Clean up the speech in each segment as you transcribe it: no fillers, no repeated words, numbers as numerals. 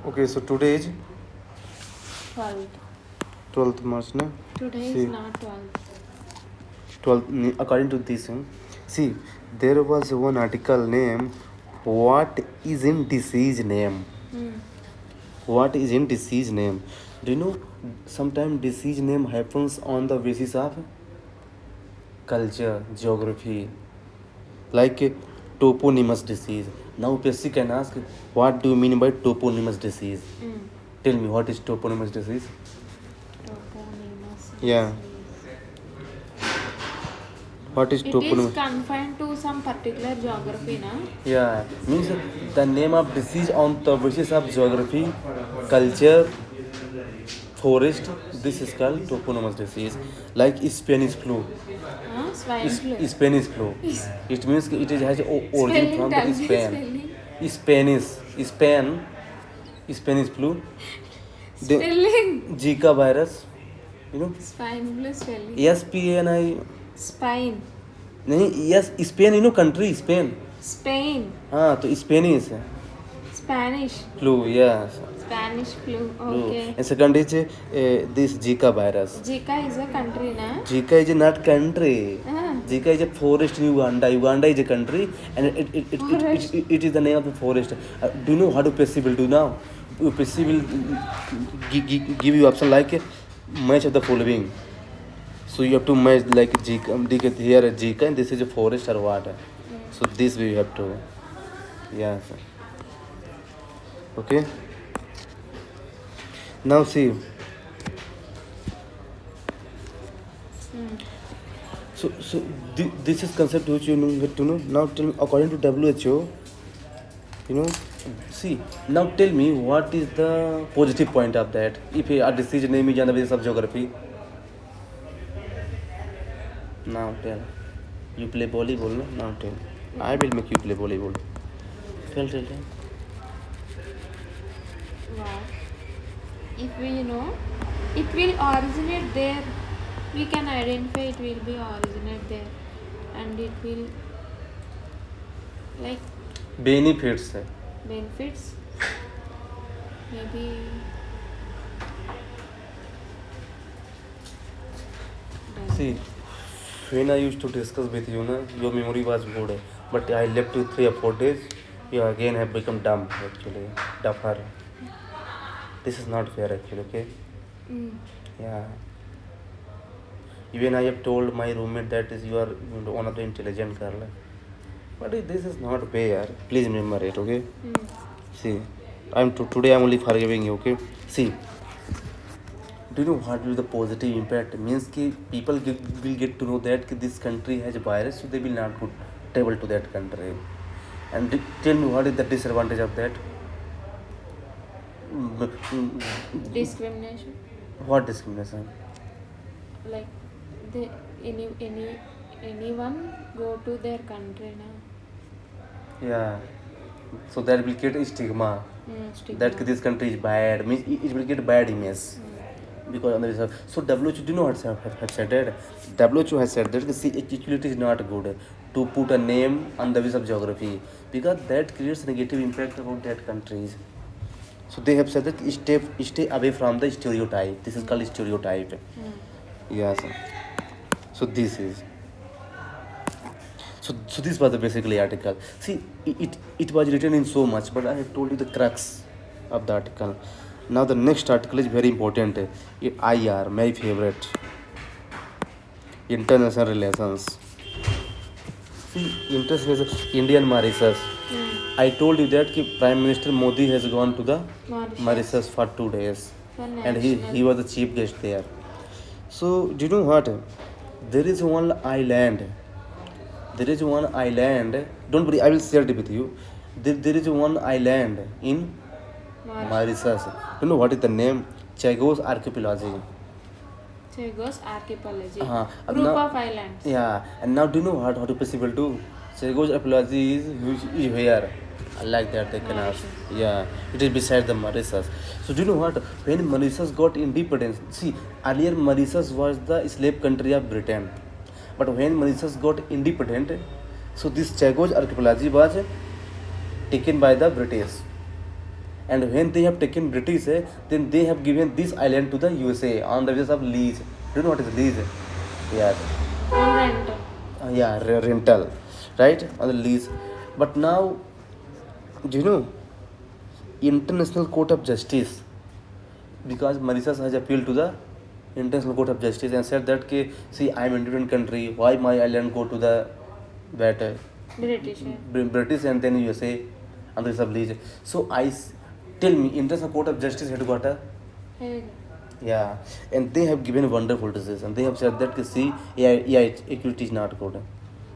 Okay, so today is 12th. 12th March, no? Today See, is not 12th. 12th, according to this, see, there was one article named What is in Disease Name? What is in disease name? Do you know sometimes disease name happens on the basis of culture, geography, like toponymous disease. Now UPSC can ask, what do you mean by toponymous disease? Tell me, what is toponymous disease? Toponymous Yeah. disease. What is It is toponymous? confined to some particular geography, na? Yeah, means the name of disease on the basis of geography, culture, forest. This is called toponymous disease. Like Spanish flu. Swine flu. Spanish flu. It means it has origin from the Spain. Spanish flu. Spelling. Zika virus. You know. Swine flu spelling. SPANI. Spine. नहीं yes Spain you know country Spain Spain. हाँ तो Spanish है Spanish. Flu yes Spanish flu. Flu Okay. and second is this Zika virus. Zika is a country, na? Zika is not country. Ah. Zika is a forest in Uganda. Uganda is a country and it is the name of the forest. Do you know what UPSC will do now? UPSC will give you option like match of the following. So you have to match like Zika, here is Zika and this is a forest or what. So this we have to. Yeah. Sir. Okay. Now see. So this is concept which you need to know. Now tell me, according to WHO, you know, see. Now tell me what is the positive point of that? If a decision name is on the basis of geography. Now tell. You play volleyball, no? Now tell. I will make you play volleyball. Tell. Wow. If we know, it will originate there. We can identify it will be originate there, and it will like Benefits है. benefits. Maybe See, when I used to discuss with you, na, your memory was good, but I left you 3 or 4 days. You again have become dumb actually, duffer. This is not fair actually, okay? Yeah. Even I have told my roommate that is you are one of the intelligent girl. But this is not fair. Please remember it, okay? See, today I'm only forgiving you, okay? See, do you know what will the positive impact means? Ki people will get to know that this country has a virus, so they will not put travel to that country. And tell me what is the disadvantage of that? discrimination. What discrimination? Like they anyone go to their country now. Yeah. So that will get a stigma. Stigma. That this country is bad, means it will get bad image. Because on the result. So WHO, do you know what have said that? WHO has said that see, it is not good to put a name on the basis of geography because that creates negative impact about that countries. So they have said that stay away from the stereotype. This is called stereotype. Yes. So this is. So this was the basically article. See, it was written in so much, but I have told you the crux of the article. Now the next article is very important. IR, my favorite. International relations. See, international Indian Mauritius. I told you that Prime Minister Modi has gone to the Mauritius for 2 days, and he was the chief guest there. So do you know what? There is one island. Don't worry, I will share it with you. There is one island in Mauritius. Do you know what is the name? Chagos Archipelago. Chagos Archipelago. Group now, of islands. Yeah, and now do you know what possible do? Chagos Archipelago is here. Like that they can ask. Yeah, it is beside the Mauritius. So do you know what? When Mauritius got independence, see, earlier Mauritius was the slave country of Britain. But when Mauritius got independent, so this Chagos Archipelago was taken by the British. And when they have taken British, then they have given this island to the USA on the basis of lease. Do you know what is lease? Yeah. On rental. Yeah, rental, right? On the lease. But now, do you know, International Court of Justice, because Mauritius has appealed to the International Court of Justice and said that, see, I am an independent country. Why my island go to the that British. British and then USA and the lease? So tell me, International Court of Justice headquarter. Hey. Yeah, and they have given wonderful decision. They have said that, see, yeah, equity is not good.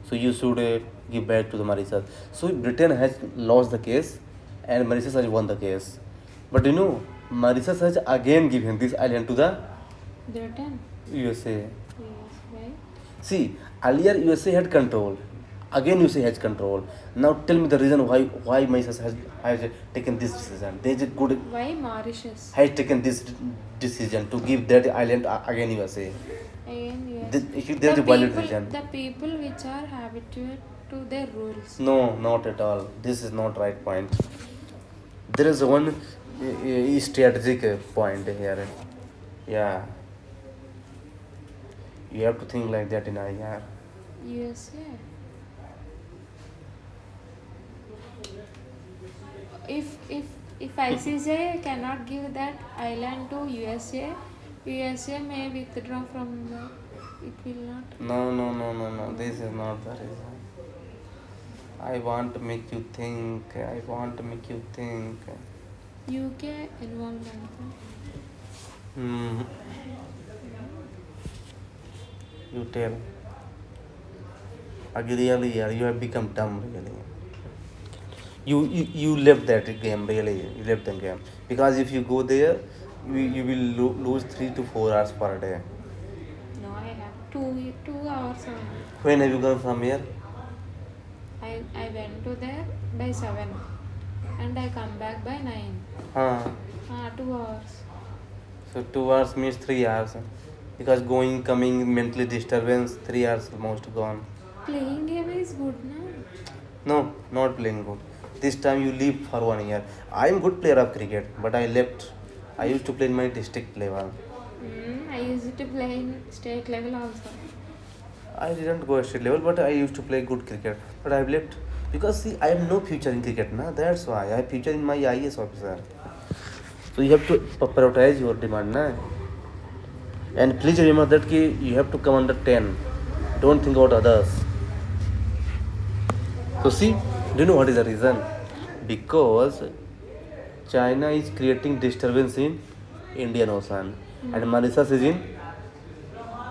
So you should give back to the Mauritius. So Britain has lost the case, and Mauritius has won the case. But you know, Mauritius has again given this island to the Britain. USA. Yes, right. See, earlier USA had control. Again USA has control. Now tell me the reason why Mauritius has taken this decision. They is good Why Mauritius? has taken this decision to give that island again USA. Again, yes. There is a valid reason. The people which are habituated to their rules. No, not at all. This is not right point. There is one strategic point here. Yeah. You have to think like that in IR. USA. If ICJ cannot give that island to USA may withdraw from the. It will not. No. This is not the reason. I want to make you think. UK involvement. Hmm. You tell. Really, yeah, you have become dumb, really. You left that game, really. You left the game. Because if you go there, you will lose 3 to 4 hours per day. No, I have 2 hours only. When have you gone from here? I went to there by 7 and I come back by 9. 2 hours. So 2 hours means 3 hours. Because going, coming, mentally disturbance, 3 hours almost gone. Playing game is good, no? No, not playing good. This time you leave for 1 year. I am good player of cricket, but I left. I used to play in my district level. I used to play in state level also. I didn't go state level, but I used to play good cricket. But I left because, see, I have no future in cricket, na. That's why I have future in my IAS officer. So you have to prioritize your demand, na. And please remember that you have to come under 10. Don't think about others. So see, do you know what is the reason? Because China is creating disturbance in Indian Ocean and Mauritius is in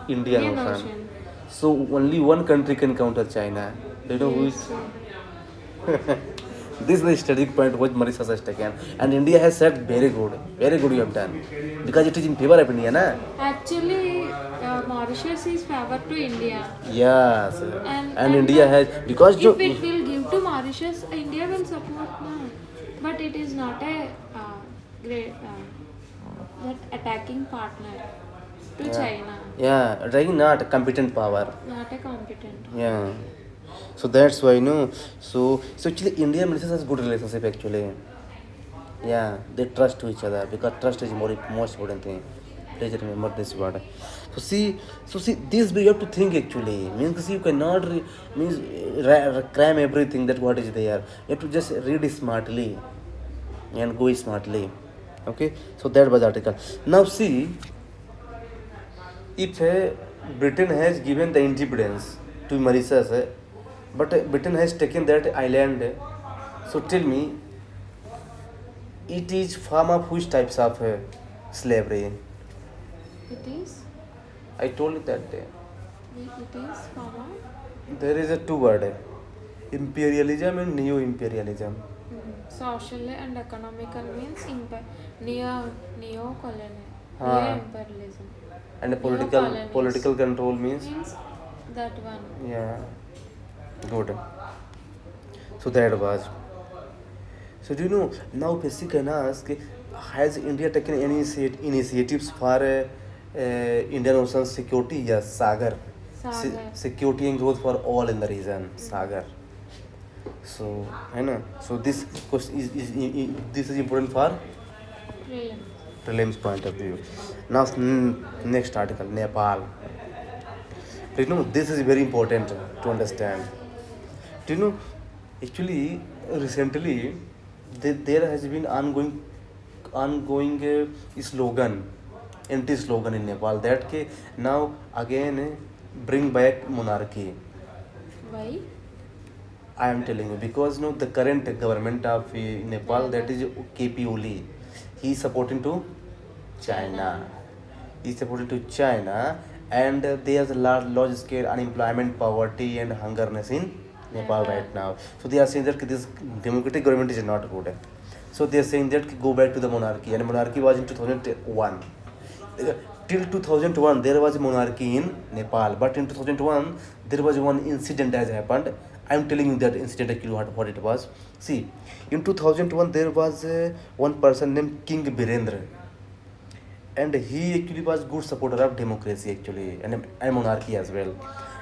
Indian Ocean. So only one country can counter China. Do you know who is? This is the strategic point which Mauritius has taken. And India has said, very good you have done. Because it is in favor of India, na? Actually, Mauritius is favor to India. Yes. And India has, because if it will give to Mauritius, India will support, no? But it is not a great that attacking partner to China. Yeah, attacking not a competent power. Not a competent. Yeah. So that's why, So actually India and Mauritius has good relationship actually. Yeah, they trust to each other because trust is most important thing. Please remember this word. So see, this way you have to think actually. Means you cannot cram everything that what is there. You have to just read smartly and go smartly. Okay, so that was the article. Now see, if Britain has given the independence to Mauritius, but Britain has taken that island. So tell me, it is form of which types of slavery? It is? I told you that day. It is form. There is a 2 word, imperialism and neo-imperialism. Social and economical means neo-colonial, neo-imperialism. And political control means that one. Yeah, good. So that was. So do you know, now basically can ask, has India taken any initiatives for Indian Ocean security? Yes, Sagar. Security and growth for all in the region, Sagar. So है ना, so this question this is important for Brilliant. prelims point of view. Now next article, Nepal. Do you know this is very important to understand? Do you know actually recently there has been ongoing slogan, anti-slogan in Nepal that ke now again bring back monarchy. Why? I am telling you because the current government of Nepal, that is KP Oli, he is supporting to China. He is supporting to China, and there is a large scale unemployment, poverty, and hungerness in Nepal right now. So they are saying that this democratic government is not good. So they are saying that go back to the monarchy, and monarchy was in 2001. Till 2001 there was a monarchy in Nepal, but in 2001 there was one incident has happened. I am telling you that incident actually what it was. See, in 2001 there was one person named King Birendra, and he actually was good supporter of democracy actually, and monarchy as well.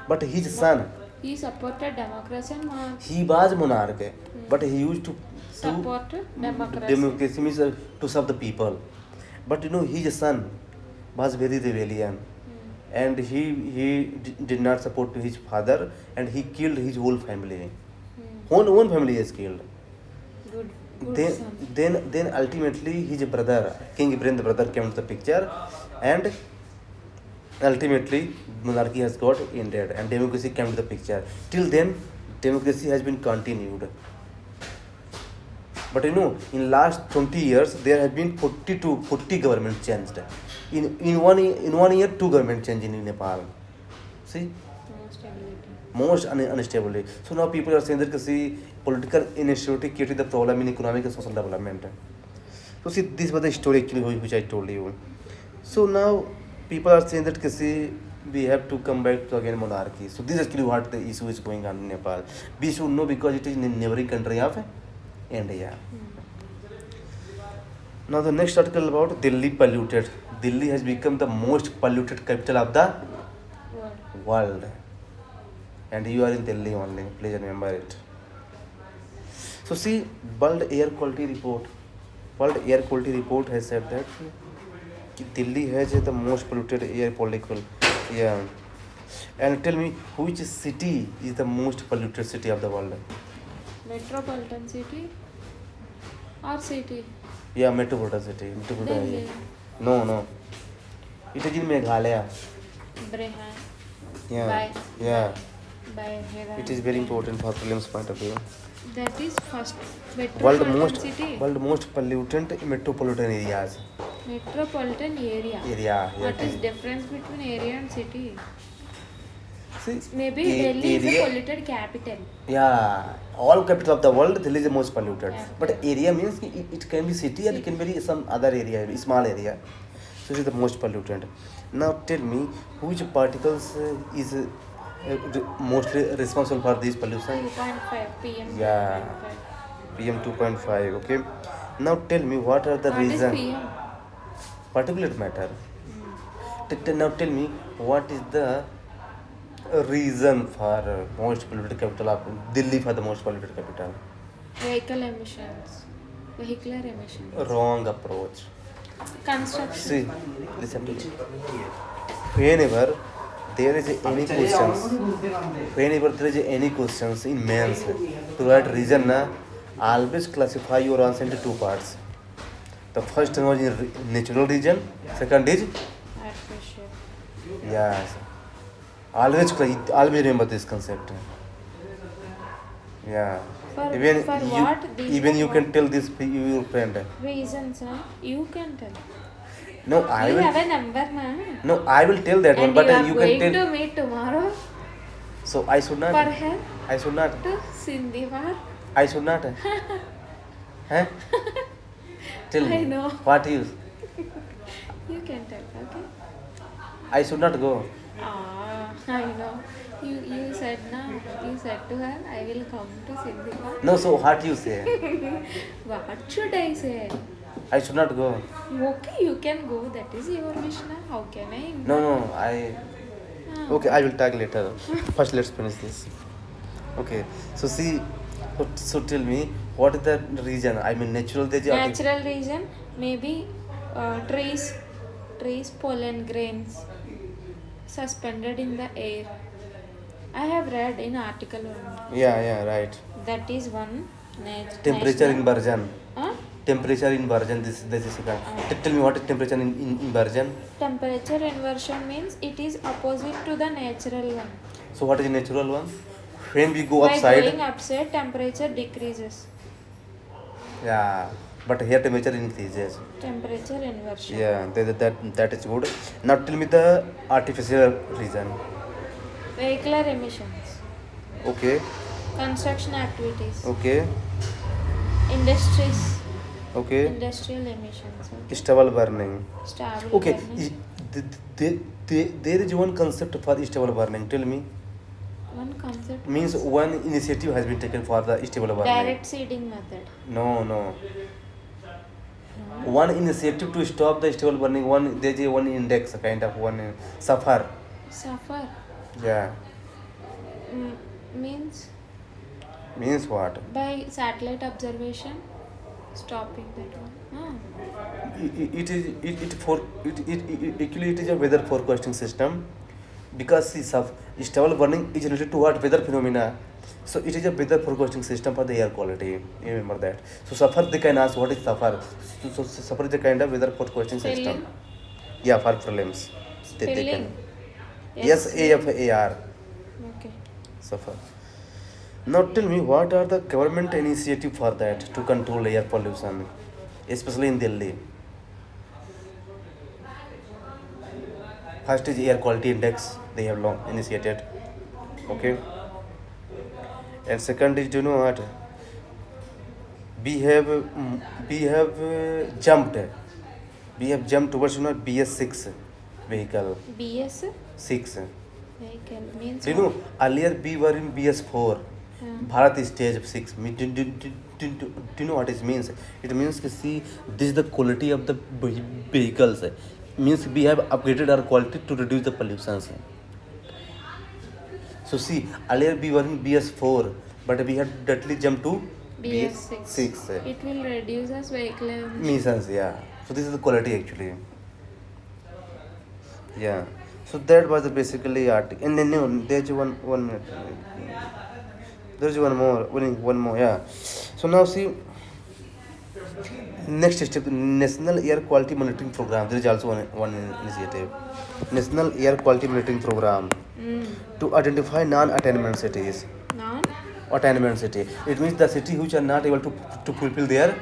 But his son, He supported democracy and he was monarch, but he used to supported democracy. democracy means to serve the people. But his son was very rebellion, and he did not support his father, and he killed his whole family. Own family is killed. Good. Good Then son. then ultimately his brother King Ibrahim brother came to the picture, and ultimately monarchy has got ended and democracy came to the picture. Till then democracy has been continued. But in last 20 years, there have been 40 government changed. In one year, two government changed in Nepal. See, No stability. most unstability. So now people are saying that see, political instability created the problem in economic and social development. So see, this was the story actually which I told you. So now people are saying that see, we have to come back to again monarchy. So this is actually what the issue is going on in Nepal. We should know because it is in neighboring country of India. Now the next article about Delhi polluted. Delhi has become the most polluted capital of the Word. world. And you are in Delhi only. Please remember it. So see, World Air Quality Report. World Air Quality Report has said that Delhi has the most polluted air particle. Yeah. And tell me, which city is the most polluted city of the world? Metropolitan city or city? Yeah, metropolitan city. Metropolitan Delhi. area. No. It is in Meghalaya. Brehan. Yeah. By. Yeah. By Hera. It is very important for prelims point of view. That is first World metropolitan city. most pollutant metropolitan areas. Metropolitan area. Area. Yeah, What is difference between area and city? See, Maybe a- Delhi is a area- polluted capital. Yeah, all capital of the world, Delhi is the most polluted. Yeah. But area means it can be city or it can be some other area, small area. So it is the most polluted. Now tell me, which particles is mostly responsible for this pollution? 2.5 PM. Yeah. 2.5. PM 2.5. Okay. Now tell me, what are the What is reasons? PM? Particulate matter. Now tell me, what is the reason for most polluted capital of Delhi for the most polluted capital? Vehicle emissions. Vehicular emissions. Wrong approach. Construction. See, listen to me. Whenever there is any questions in mains to write reason, always classify your answer into two parts. The first one is natural region, second is Artificial. yes. Always remember this concept. Yeah. For Even what? These even are you what? can tell this to your friend. Reasons, huh? You can tell. No, I You will. have a number, na? No, I will tell that one, And but you are you going can tell. to meet tomorrow So I should not. for her I should not. to Sindhivar. I should not. Huh? Tell me. I know. What is? You can tell, okay? I should not go. I know. You said na. You said to her, I will come to Sindhivar. No, so what you say? What should I say? I should not go. Okay, you can go. That is your wish, na. How can I? No, I. Ah. Okay, I will tag later. First, let's finish this. Okay, so see, So tell me, what is the reason? I mean, natural there's Natural reason maybe trees pollen grains suspended in the air. I have read in article only. Yeah, right. That is one Temperature national. inversion. Huh? Temperature inversion. This is tell me what is temperature inversion. Temperature inversion means it is opposite to the natural one. So what is the natural one? When we go By upside. going upside, temperature decreases. Yeah, but here temperature increases. Temperature inversion. Yeah, that is good. Now tell me the artificial reason. Vehicular emissions. Okay. Construction activities. Okay. Industries. Okay. Industrial emissions. Stubble burning. Stubble Okay. burning. There is one concept for stubble burning. Tell me. One concept Means one initiative has been taken for the stubble burning. direct seeding method. No. No. One initiative to stop the stubble burning. There is one index, kind of one suffer. Suffer Yeah. means What? by satellite observation, stopping that one. Actually it is a weather forecasting system, because see, stubble burning is related to what weather phenomena. So it is a weather forecasting system for the air quality. You remember that. So suffer, they can ask what is suffer. So suffer is a kind of weather forecasting system. Yeah, for prelims. They Spelling. can. Yes, AFAR. Okay. Suffer. Now tell me, what are the government initiative for that to control air pollution, especially in Delhi? First is air quality index, they have long initiated. Okay. And second is, do you know what? We have jumped. We have jumped towards BS6 vehicle. BS 6. vehicle means. Do you know earlier we were in BS4. Bharat is stage 6. Do you know what it means? It means to see this is the quality of the vehicles. Means we have upgraded our quality to reduce the pollutions. So see, earlier we were in BS4, but we had directly jumped to BS6. It will reduce us vehicle emissions. Yeah. So this is the quality actually. Yeah. So that was basically article. And then no, there's one minute. There's one more. Yeah. So now see, next step, National Air Quality Monitoring Program. There is also one initiative, National Air Quality Monitoring Program, to identify non-attainment cities. Attainment city. It means the city which are not able to fulfill their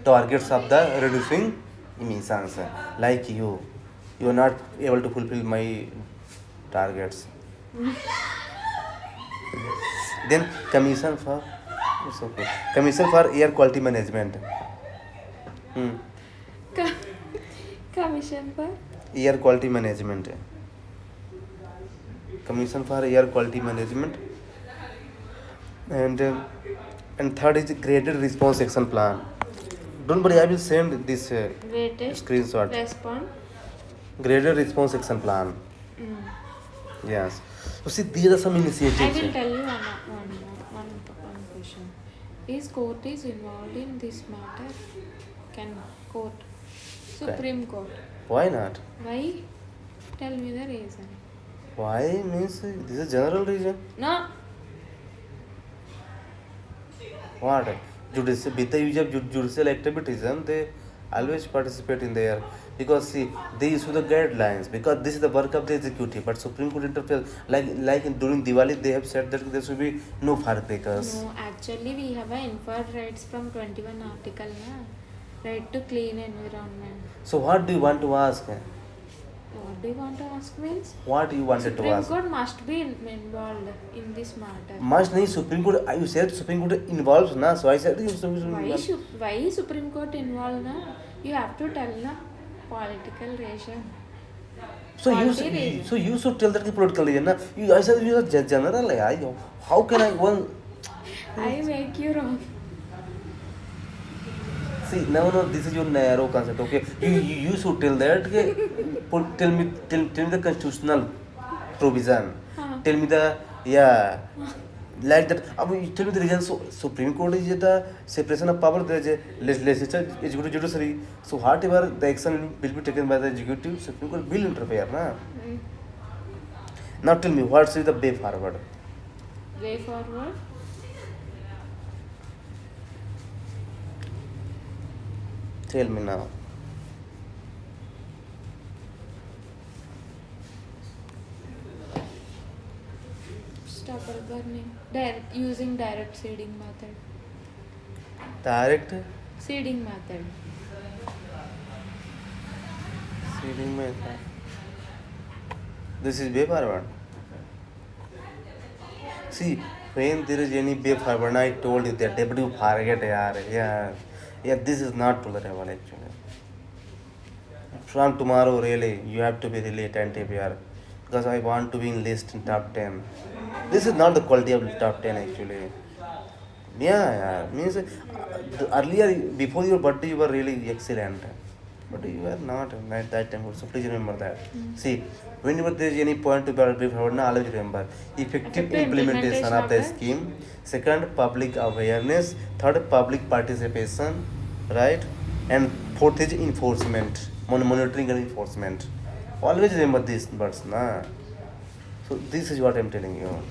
targets of the reducing emissions. Like you are not able to fulfill my targets. Then Commission for Air Quality Management. Commission for Air Quality Management. Commission for Air Quality Management. And third is Graded Response Action Plan. Don't worry, I will send this graded screenshot. response. Graded Response Action Plan. Yes. So see, these are some initiatives. I will tell you one question. Is court is involved in this matter? Can court? Supreme Court. Why not? Why? Tell me the reason. Why means this is general reason. No. What? Judicial, with the use of judicial activism, they always participate in there, because see, they issue the guidelines, because this is the work of the executive, but Supreme Court interferes. Like during Diwali, they have said that there should be no firecrackers. No, actually we have inferred rights from 21 article, na? Right to clean environment. So what do you want to ask? What do you want to ask means? What you wanted to ask? Supreme Court must be involved in this matter. Must nahi Supreme Court. You said Supreme Court involves, na? So I said Why Supreme Court involved, na? You have to tell, na? Political reason. So you should tell that the political reason, na? I said you are general. How can I one? I make you wrong. See, no, this is your narrow concept. Okay, you should tell that. Tell me the constitutional provision. Tell me the like that. You tell me the reason. So Supreme Court is the separation of power. There is a legislature, executive, judiciary. So whatever the action will be taken by the executive, Supreme Court will interfere. Na? Now tell me, what's the way forward? Way forward. Tell me now. Stop burning. Using direct seeding method. Direct Seeding method. seeding method. This is way forward. See, when there is any way forward, I told you that deputy forget yeah, this is not tolerable actually. From tomorrow, really, you have to be really attentive here, because I want to be in list in top 10. This is not the quality of top 10 actually. Yeah, means earlier before your birthday you were really excellent, but you were not at that time. So please remember that. See, whenever there is any point to be forward, now always remember effective implementation of the scheme. Second, public awareness. Third, public participation, right? And fourth is enforcement, monitoring and enforcement. Always remember these words, na. So this is what I'm telling you.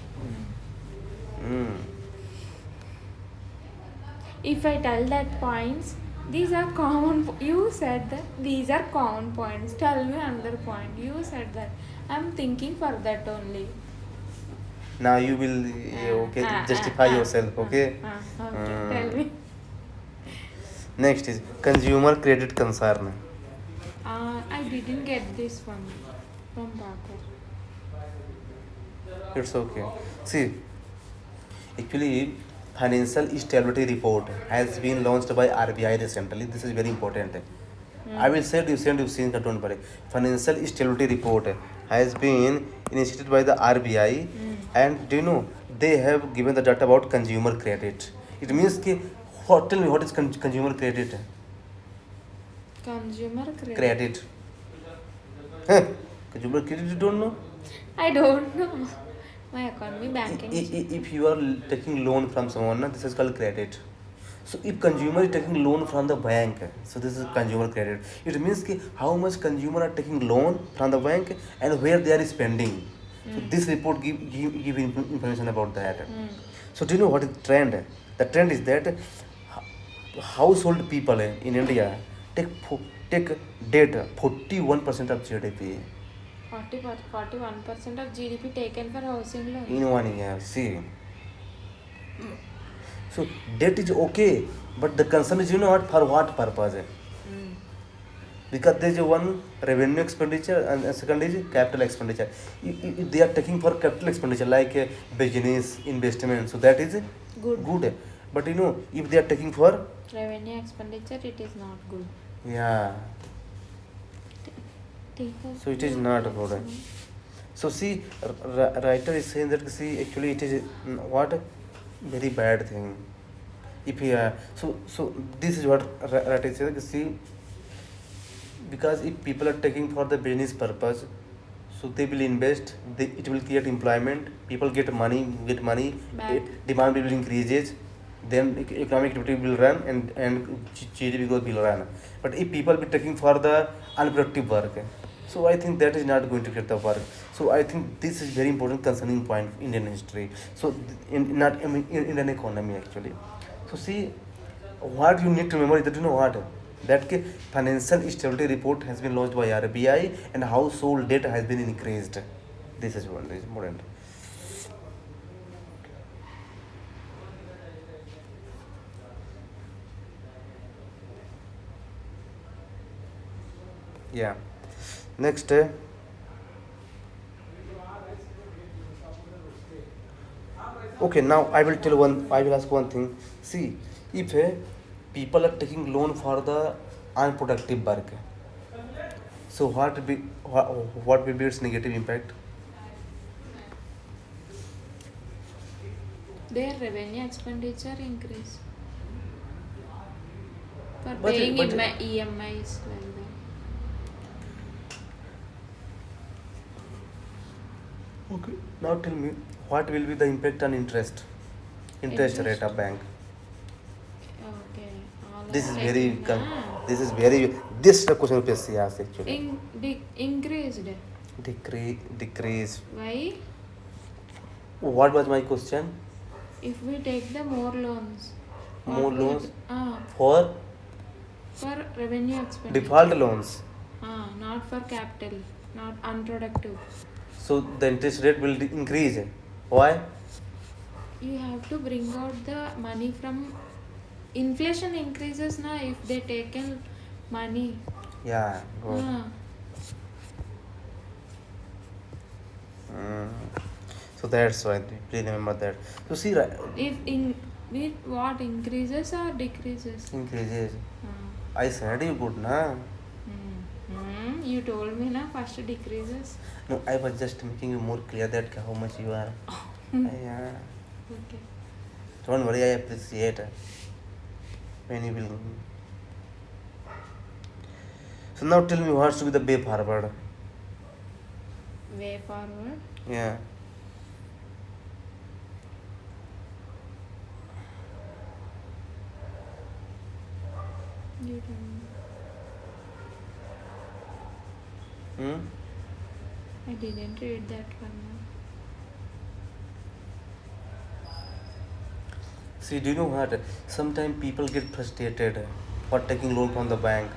If I tell that points, these are common. You said that these are common points. Tell me another point. You said that. I'm thinking for that only. Now you will justify yourself, okay? Okay. Tell me. Next is consumer credit concern. I didn't get this one from Bakur. It's okay. See, actually, financial stability report has been launched by RBI recently. This is very important. I will send you seen that, don't worry. Financial stability report has been initiated by the RBI, and do you know they have given the data about consumer credit. It means tell me what is consumer credit? Consumer credit. Credit. Huh? Consumer credit you don't know? I don't know. My economy banking. If you are taking loan from someone, this is called credit. So if consumer is taking loan from the bank, so this is consumer credit. It means how much consumer are taking loan from the bank and where they are spending. So this report give information about that. So do you know what is the trend? The trend is that household people in India take debt 41% of GDP 41% of GDP taken for housing loan. in 1 year. See. So debt is okay, but the concern is for what purpose? Because there is one revenue expenditure and second is capital expenditure. If they are taking for capital expenditure like business investment, so that is good. But if they are taking for Revenue expenditure, it is not good. yeah, so it is not good. So see, writer is saying that actually it is what very bad thing. If so this is what writer is saying. Because if people are taking for the business purpose, so they will invest. It will create employment. People get money. Demand will increases. Then economic activity will run and GDP growth will run. But if people be taking for the unproductive work, so I think that is not going to get the work. So I think this is very important concerning point in Indian history. So in Indian economy actually. So see, what you need to remember is that that financial stability report has been launched by RBI and household debt has been increased. This is one is important. Yeah. Next. Okay, now I will ask one thing. See, if people are taking loan for the unproductive work, so what will be its negative impact? Their revenue expenditure increase for But- paying but- EMIs like that. Okay. Now tell me, what will be the impact on interest? interest rate Interest. of bank. Okay. All This are is taking this is very, this the question PSC asks actually. increased. Decrease. Why? What was my question? If we take the more loans, what More will loans be- for for revenue expenditure. default loans. Not for capital, not unproductive. So the interest rate will increase. Why? You have to bring out the money from inflation increases na if they taken money. Yeah, good. Ah, Mm. So that's why, please remember that. So see, right, if what increases or decreases. increases. Ah. I said you good, na? You told me na first decreases. No, I was just making you more clear that how much you are. Yeah. Okay. Don't worry, I appreciate when you will. So now tell me what should be the way forward. Way forward. Yeah. You tell me. Hmm? I didn't read that one. See, do you know what? Sometimes people get frustrated for taking loan from the bank.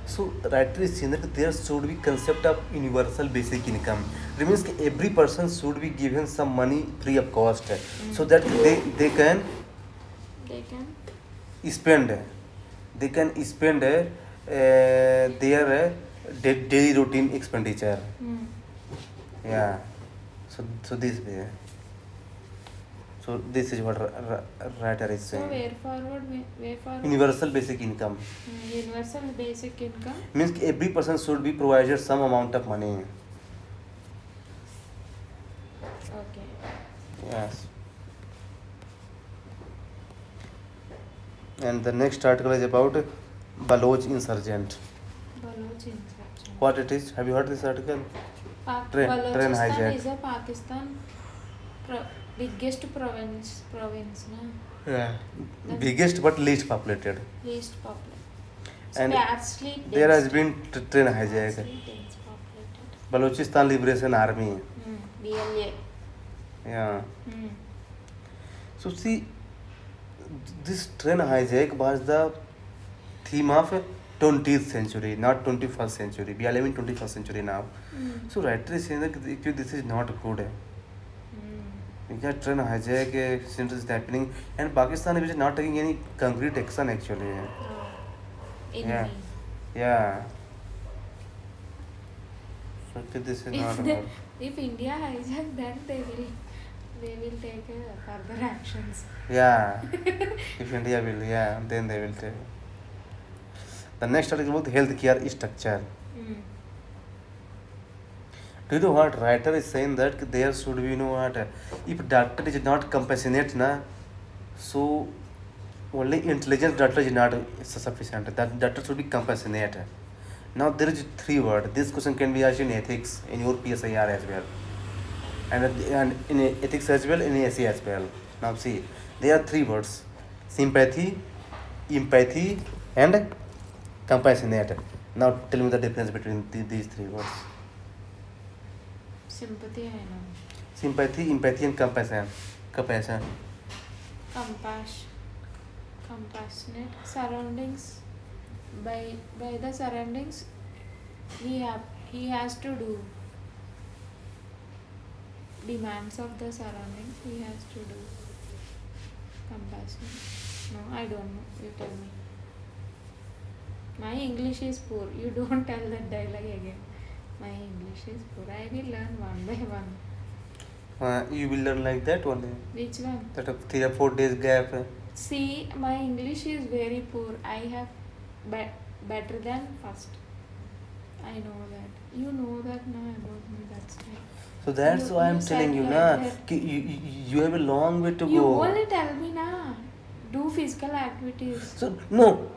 So, rightly seen that there should be concept of universal basic income. It means that every person should be given some money free of cost, so that they can They can. spend. They can spend their daily routine expenditure. Yeah. So this way. So this is what writer is So saying. where forward? Way forward. Universal basic income Universal basic income. means every person should be provided some amount of money. Okay. Yes. And the next article is about Baloch insurgent. Baloch insurrection. What it is? Have you heard this article? Train Balochistan hijack. is a Pakistan biggest province na, Yeah. Biggest but least populated. least popular. And Sparsely there has dense. been train hijack. Sparsely dense populated. Balochistan Liberation Army. BLA. Yeah. So see, this train hijack was the theme of 20th century, not 21st century. We are living 21st century now. So writer is saying that actually this is not good. Because train hijack since is happening, and Pakistan is not taking any concrete action actually. Enemy. Yeah. So actually this is not good. If India hijack, then they will take further actions. Yeah. If India will, yeah, then they will take. The next article about healthcare structure. Do you know what writer is saying that there should be, you know what, if doctor is not compassionate na, so only intelligent doctor is not sufficient. That doctor should be compassionate. Now there is three words. This question can be asked in ethics in your PSIR as well, and in ethics as well, in AC as well. Now see, there are three words: sympathy, empathy, and compassionate. Now tell me the difference between these three words. Sympathy, I know. Sympathy, empathy, and compassion. Compassion. Compassionate surroundings. By the surroundings, he has to do demands of the surroundings. He has to do compassion. No, I don't know. You tell me. My English is poor. You don't tell that dialogue again. My English is poor. I will learn one by one. You will learn like that only. Which one? That of 3 or 4 days gap. See, my English is very poor. I have better than first. I know that. You know that now about me. That's why. So that's why I'm telling you, na, you have a long way to You go. only tell me na. Do physical activities. So no,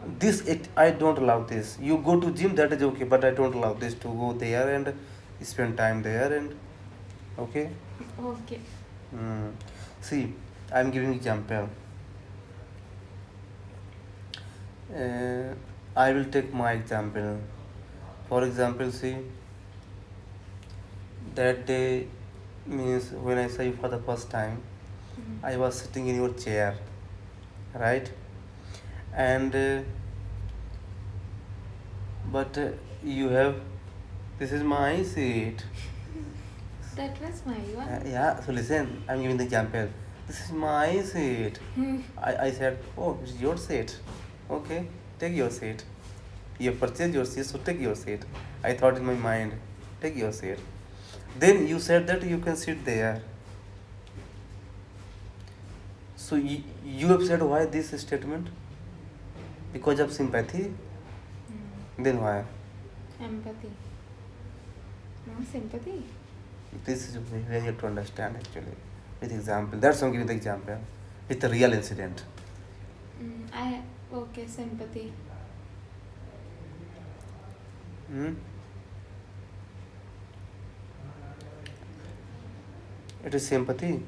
I don't allow this. You go to gym, that is okay, but I don't allow this to go there and spend time there and okay. Okay. See, I'm giving example. Uh, I will take my example. For example, see, that day means when I saw you for the first time, I was sitting in your chair, right? And but you have, this is my seat. That was my one. Yeah, so listen, I'm giving the example. This is my seat. I said, oh, it's your seat. Okay, take your seat. You have purchased your seat, so take your seat. I thought in my mind, take your seat. Then you said that you can sit there. So you have said why this statement? Because of sympathy? Then why? Empathy. No sympathy. This is where you have to understand actually. With example. That's why I'm giving the example. With a real incident. Okay, sympathy. Hmm? It is sympathy?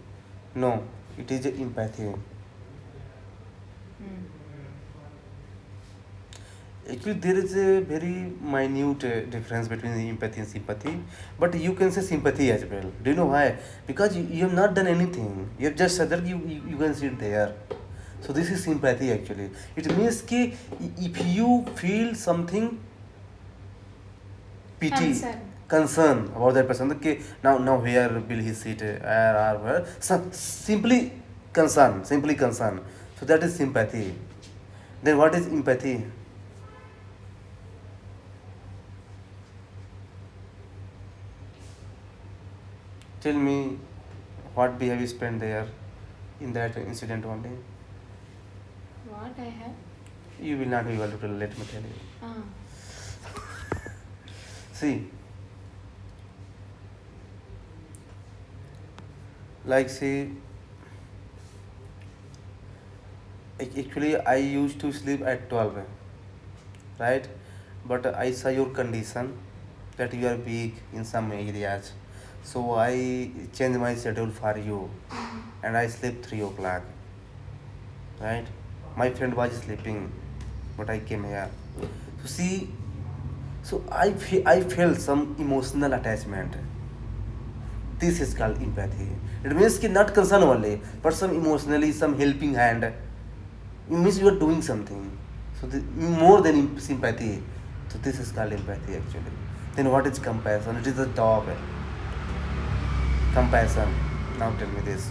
No, it is empathy. Actually, there is a very minute difference between the empathy and sympathy, but you can say sympathy as well. Do you know why? Because you have not done anything. You have just said that you can sit there. So this is sympathy actually. It means कि if you feel something pity, concern about that person, that now where will he sit, where, simply concern. So that is sympathy. Then what is empathy? Tell me, what day have you spent there in that incident only? What I have? You will not be able to let me tell you. See, like say, actually I used to sleep at 12, right? But I saw your condition that you are weak in some areas. So I changed my schedule for you and I slept 3 o'clock, right? My friend was sleeping, but I came here. So see, so I felt some emotional attachment. This is called empathy. It means कि not concern only, but some emotionally, some helping hand. It means you are doing something. So more than sympathy. So this is called empathy actually. Then what is compassion? It is the top. Compassion. Now tell me this.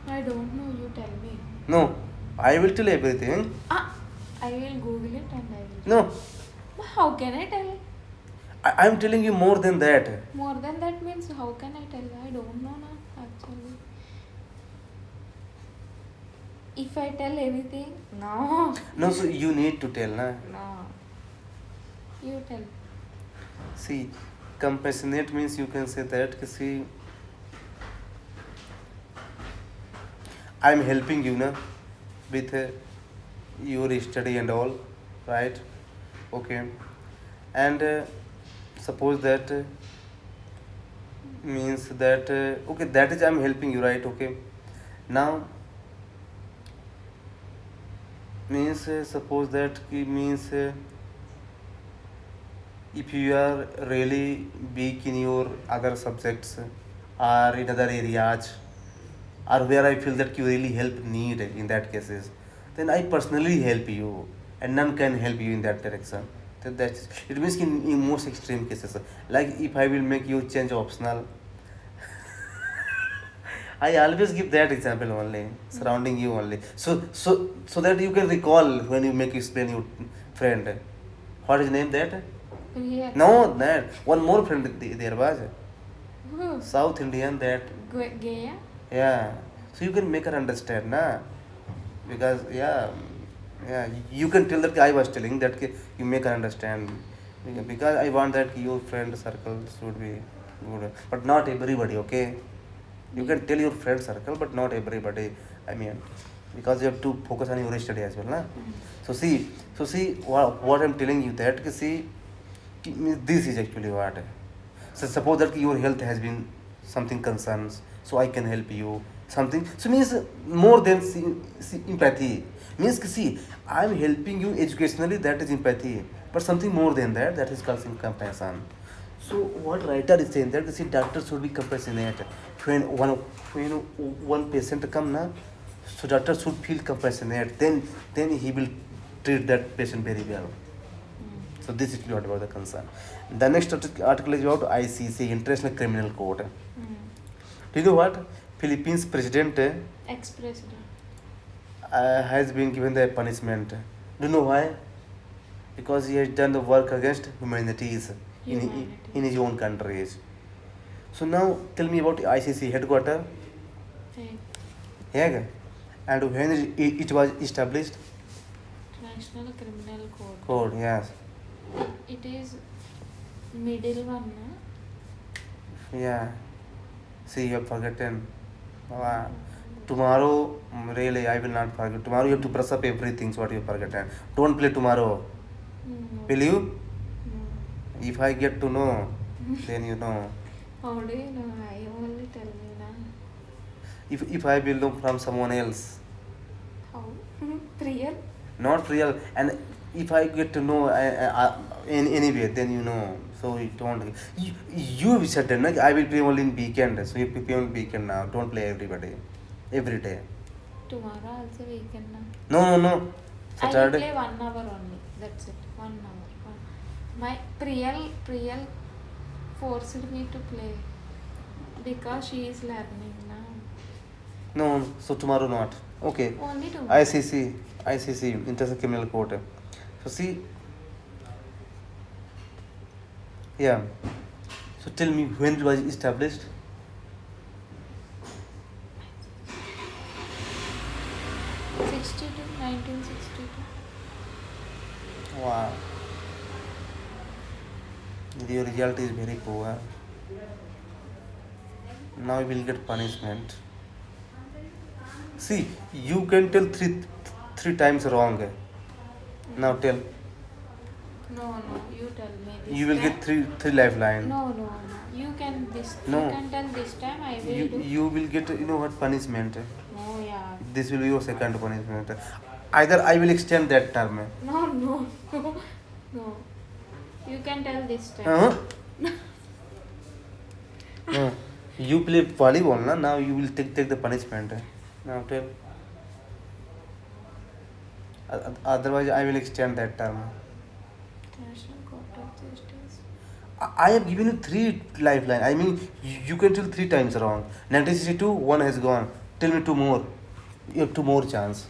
I don't know, you tell me. No, I will tell everything. I will Google it and I will. No, But how can I tell? I am telling you more than that. More than that means how can I tell? I don't know now actually. If I tell anything, no. No, so you need to tell, na. No. You tell. See, compassionate means you can say that, see, I am helping you, na, with your study and all, right? Okay. And suppose that means that, okay, that is I am helping you, right? Okay. Now, means suppose that means if you are really weak in your other subjects or in other areas, or where I feel that you really help need in that cases, then I personally help you and none can help you in that direction. That's it means in most extreme cases, like if I will make you change optional. I always give that example only, surrounding you only. So that you can recall when you make explain your friend. What is name that? Priya. No, that one more friend there was. Who? South Indian that. Gaya? Yeah. So you can make her understand, na? Because yeah, you can tell that I was telling that you make her understand. Because I want that your friend circle should be good, but not everybody. Okay. You can tell your friend circle, but not everybody. I mean, because you have to focus on your study as well, na? So see what I'm telling you that see, this is actually what. So suppose that your health has been something concerns so I can help you. Something. So means more than empathy. Means see, I'm helping you educationally. That is empathy. But something more than that. That is called compassion. So what writer is saying that see doctor should be compassionate when one patient come na, so doctor should feel compassionate. Then he will treat that patient very well. So this is what about the concern. The next article is about ICC, International Criminal Court. Do you know what? Philippines president Ex-president. has been given the punishment. Do you know why? Because he has done the work against humanities in his own countries. So now tell me about ICC headquarter. Hey, Hague. And when it was established? National Criminal Code. Code, yes. It is middle one, na? Yeah. See, you have forgotten. Wow. Tomorrow, really, I will not forget. Tomorrow you have to brush up everything, what you have forgotten. Don't play tomorrow. No. Will you? No. If I get to know, then you know. How do you know? I only tell you, na? If I will know from someone else, How? Real? not real. And if I get to know in any way, then you know. So you don't. You said that, no? I will play only in weekend. So you play on weekend now. Don't play every day. Tomorrow also weekend, na? No. I will Saturday. play 1 hour only. That's it. 1 hour. My Priyal forced me to play because she is learning now. No. So tomorrow not. Okay. Only tomorrow. ICC, International Criminal Court. So see. Yeah. So tell me when it was established? 1962. Wow. Your result is very poor. Now you will get punishment. See, you can tell three times wrong. Now tell. No, you tell me this You will time. get three lifeline. No. You can No. You can tell this time I will do. You will get what punishment. No, yeah. This will be your second punishment. Either I will extend that term. No. No. You can tell this time. Uh-huh. No. You play volleyball, na? Now you will take the punishment. Now tell. Otherwise, I will extend that term. National Court of Justice. I have given you three lifeline. I mean, you can tell three times wrong. 1962, one has gone. Tell me two more. You have two more chance.